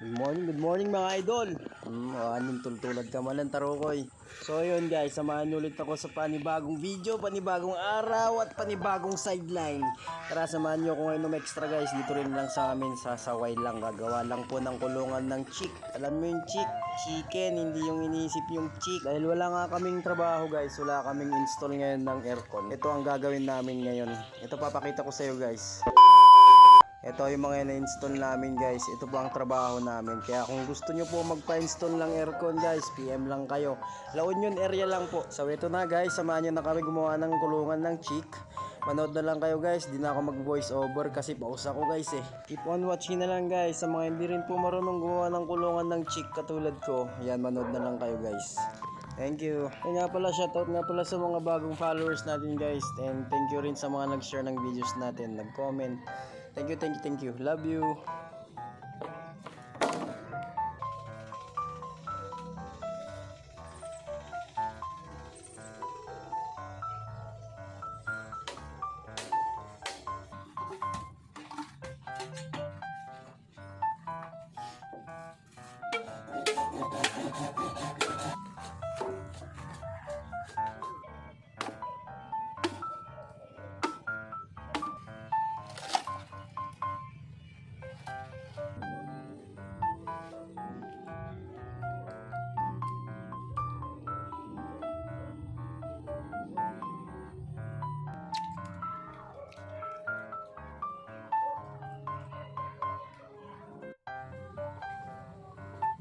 Good morning mga idol. Anong tultulad ka man ng tarokoy. So yun guys, samahan ulit ako sa panibagong video, panibagong araw at panibagong sideline. Tara samahan nyo ako ngayon ng extra guys. Dito rin lang sa amin, sasaway lang. Gagawa lang po ng kulungan ng chick. Alam mo yung chick? Chicken, hindi yung iniisip yung chick. Dahil wala nga kaming trabaho guys, wala kaming install ngayon ng aircon. Ito ang gagawin namin ngayon. Ito papakita ko sa iyo guys. Ito yung mga na-install namin guys. Ito po ang trabaho namin. Kaya kung gusto nyo po magpa-install ng aircon guys, PM lang kayo. La Union area lang po. So ito na guys, samahan nyo na kami gumawa ng kulungan ng chick. Manood na lang kayo guys. Di na ako mag-voice over kasi paus ako guys eh. Keep on watching na lang guys. Sa mga hindi rin po marunong gumawa ng kulungan ng chick katulad ko. Yan, manood na lang kayo guys. Thank you. Kaya nga pala, shoutout nga pala sa mga bagong followers natin guys. And thank you rin sa mga nag-share ng videos natin, nag-comment. Thank you. Love you.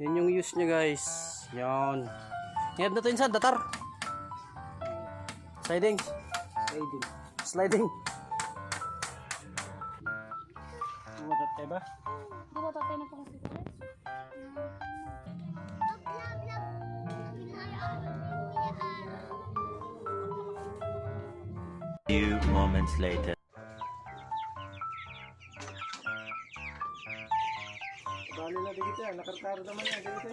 Yan yung use niya guys. Yan. Ngayon na to insan, datar. Sliding. Sliding. Matatay ba? Di ba tatay na pang secret? Few moments later. Bali na dito yan, nakarkaro naman yan dito.